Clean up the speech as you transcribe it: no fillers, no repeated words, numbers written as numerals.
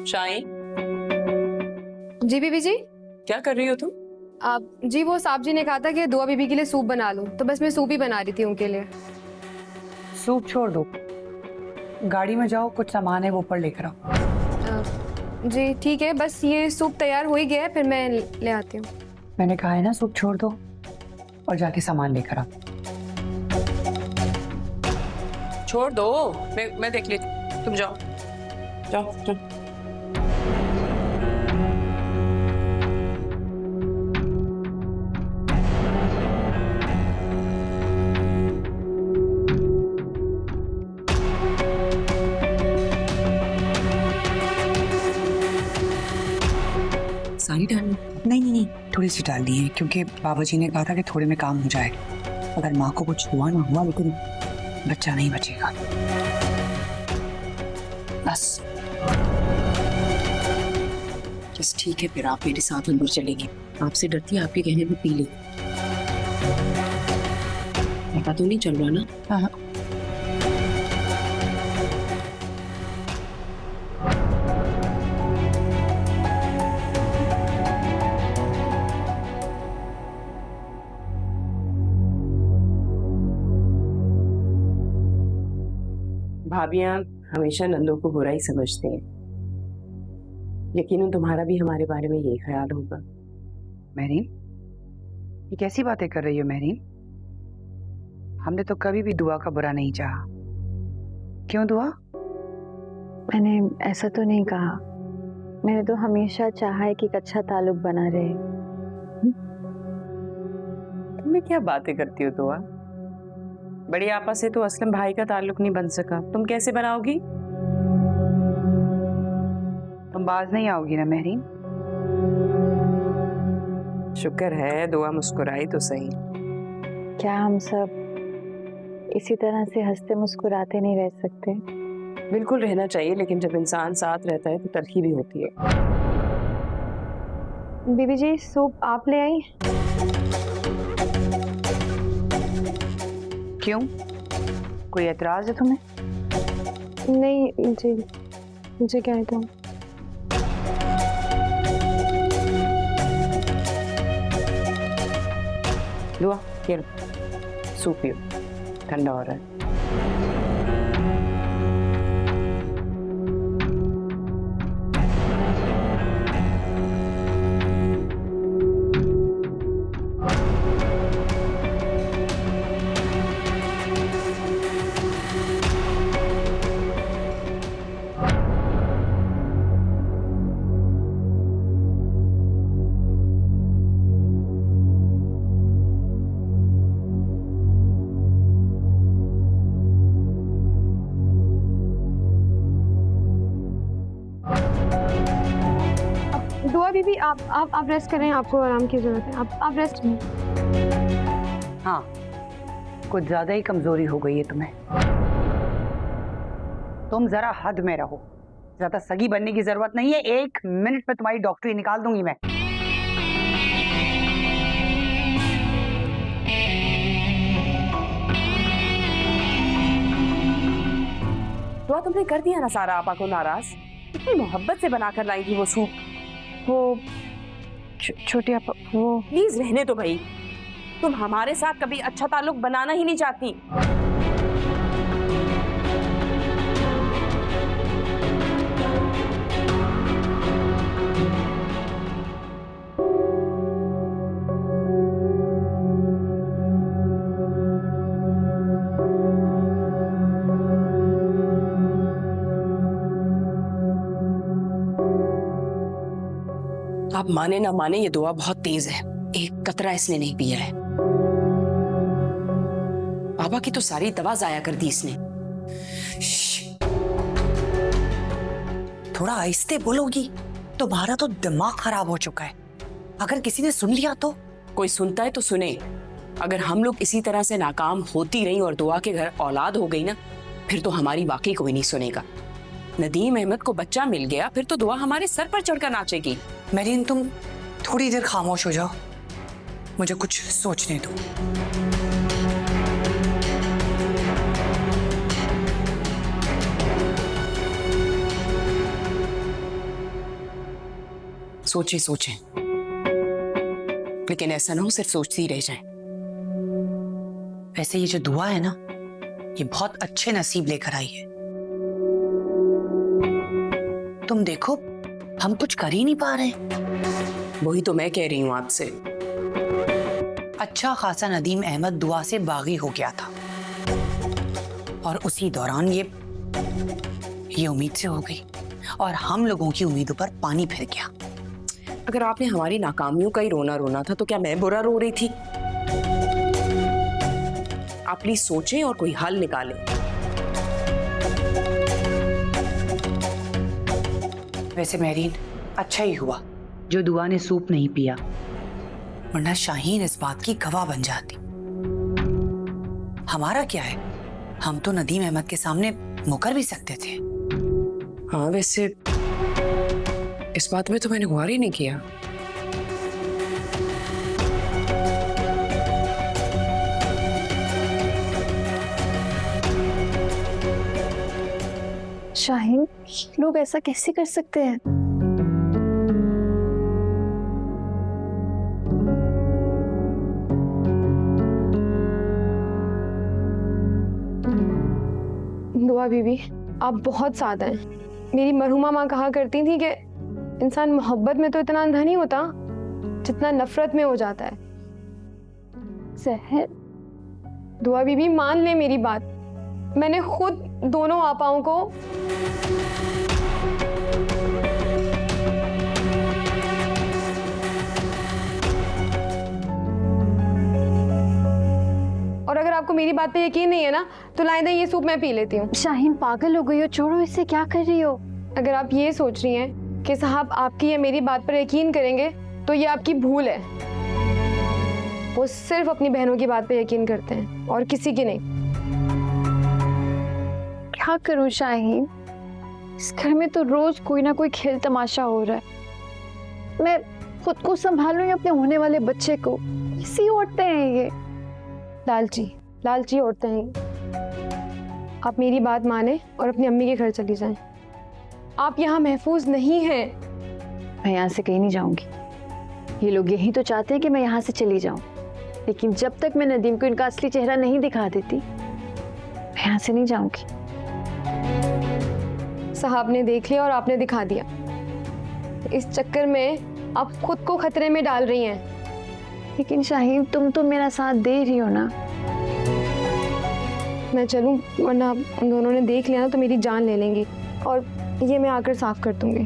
Shine, जी बीबी जी। क्या कर रही हो तुम? आप जी, वो साहब जी ने कहा था कि दुआ बीबी के लिए सूप बना लूं, तो बस मैं सूप ही बना रही थी उनके लिए। सूप छोड़ दो, गाड़ी में जाओ, कुछ सामान है वो ऊपर लेकर आओ। जी ठीक है, बस ये सूप तैयार हो ही गया है, फिर मैं ले आती हूँ। मैंने कहा है ना, सूप छोड़ दो और जाके सामान लेकर आओ। छोड़ दो, मैं देख लेती, तुम जाओ जाओ जाओ। सारी डालनी? नहीं, थोड़ी सी डालनी है, क्योंकि बाबा जी ने कहा था कि थोड़े में काम हो जाएगा। अगर माँ को कुछ हुआ ना हुआ, लेकिन बच्चा नहीं बचेगा। बस ठीक है, फिर आप मेरे साथ अंदर चलेंगे। आपसे डरती है, आपके कहने पे पी ले। पता तो नहीं चल रहा ना? हाँ। भाभियां हमेशा नंदों को बुरा ही समझते हैं। यकीनन तुम्हारा भी हमारे बारे में यही ख्याल होगा। महरीन, ये कैसी बातें कर रही हो महरीन? हमने तो कभी भी दुआ का बुरा नहीं चाहा। क्यों दुआ? मैंने ऐसा तो नहीं कहा। मैंने तो हमेशा चाहा है कि एक अच्छा ताल्लुक बना रहे। तुम्हें क्या बातें करती हो दुआ? बड़ी आपा से तो असलम भाई का ताल्लुक नहीं बन सका, तुम कैसे बनाओगी? तुम बाज नहीं आओगी ना महरीन? शुक्र है दुआ मुस्कुराई तो सही। क्या हम सब इसी तरह से हंसते मुस्कुराते नहीं रह सकते? बिल्कुल रहना चाहिए, लेकिन जब इंसान साथ रहता है तो तलखी भी होती है। बीबी जी, सूप आप ले आई? क्यों, कोई एतराज है तुम्हें? नहीं जी, मुझे क्या है? दुआ ये लो, सूप पियो, ठंडा हो रहा है। दुआ बीबी, आप रेस्ट करें, आपको आराम की जरूरत है। आप रेस्ट करें। हाँ, कुछ ज्यादा ही कमजोरी हो गई है तुम्हें। तुम जरा हद में रहो, ज्यादा सगी बनने की जरूरत नहीं है। 1 मिनट में तुम्हारी डॉक्टरी निकाल दूंगी मैं। दुआ तुमने कर दिया ना सारा आपा को नाराज। इतनी मोहब्बत से बनाकर लाई थी वो सूप। वो छोटी आपा, वो प्लीज रहने दो भाई, तुम हमारे साथ कभी अच्छा ताल्लुक बनाना ही नहीं चाहती। आप माने ना माने, ये दुआ बहुत तेज है, एक कतरा इसने नहीं पिया है। बाबा की तो सारी दवा जाया कर दी इसने। थोड़ा आहिस्ते बोलोगी? तुम्हारा तो दिमाग खराब हो चुका है, अगर किसी ने सुन लिया तो? कोई सुनता है तो सुने, अगर हम लोग इसी तरह से नाकाम होती रही और दुआ के घर औलाद हो गई ना, फिर तो हमारी वाकई कोई नहीं सुनेगा। नदीम अहमद को बच्चा मिल गया, फिर तो दुआ हमारे सर पर चढ़कर नाचेगी। महरीन, तुम थोड़ी देर खामोश हो जाओ, मुझे कुछ सोचने दो। सोचे सोचे, लेकिन ऐसा ना हो सिर्फ सोचती ही रह जाए। वैसे ये जो दुआ है ना, ये बहुत अच्छे नसीब लेकर आई है। तुम देखो, हम कुछ कर ही नहीं पा रहे। वही तो मैं कह रही हूँ आपसे। अच्छा खासा नदीम अहमद दुआ से बागी हो गया था, और उसी दौरान ये उम्मीद से हो गई, और हम लोगों की उम्मीदों पर पानी फिर गया। अगर आपने हमारी नाकामियों का ही रोना रोना था तो क्या मैं बुरा रो रही थी? आप प्लीज सोचें और कोई हल निकालें। वैसे मेहरीन, अच्छा ही हुआ जो दुआ ने सूप नहीं पिया। वरना शाहीन इस बात की गवाह बन जाती। हमारा क्या है, हम तो नदीम अहमद के सामने मुकर भी सकते थे। हाँ, वैसे इस बात में तो मैंने गौर ही नहीं किया। शाहीन, लोग ऐसा कैसे कर सकते हैं? दुआ बीबी, आप बहुत सादा हैं। मेरी मरहुमा माँ कहा करती थी कि इंसान मोहब्बत में तो इतना अंधा नहीं होता जितना नफरत में हो जाता है। जहर, दुआ बीबी मान ले मेरी बात। मैंने खुद दोनों आपाओं को और अगर आपको मेरी बात पे यकीन नहीं है ना तो लाइदा ये सूप मैं पी लेती हूँ। शाहीन पागल हो गई हो, छोड़ो इसे, क्या कर रही हो? अगर आप ये सोच रही हैं कि साहब आपकी या मेरी बात पर यकीन करेंगे तो ये आपकी भूल है। वो सिर्फ अपनी बहनों की बात पे यकीन करते हैं और किसी की नहीं। क्या करूं शाहीन, इस घर में तो रोज कोई ना कोई खेल तमाशा हो रहा है। मैं खुद को संभालूं या अपने होने वाले बच्चे को? इसी औरतें हैं ये, लालची औरतें हैं। आप मेरी बात माने और अपनी अम्मी के घर चली जाएं। आप यहाँ महफूज नहीं हैं। मैं यहाँ से कहीं नहीं जाऊंगी। ये लोग यही तो चाहते हैं कि मैं यहाँ से चली जाऊं, लेकिन जब तक मैं नदीम को इनका असली चेहरा नहीं दिखा देती, मैं यहाँ से नहीं जाऊंगी। साहब ने देख लिया और आपने दिखा दिया। इस चक्कर में आप खुद को खतरे में डाल रही हैं। लेकिन शाहीन, तुम तो मेरा साथ दे रही हो ना। मैं चलूं, वरना उन दोनों ने देख लिया ना तो मेरी जान ले लेंगी और ये मैं आकर साफ कर दूंगी।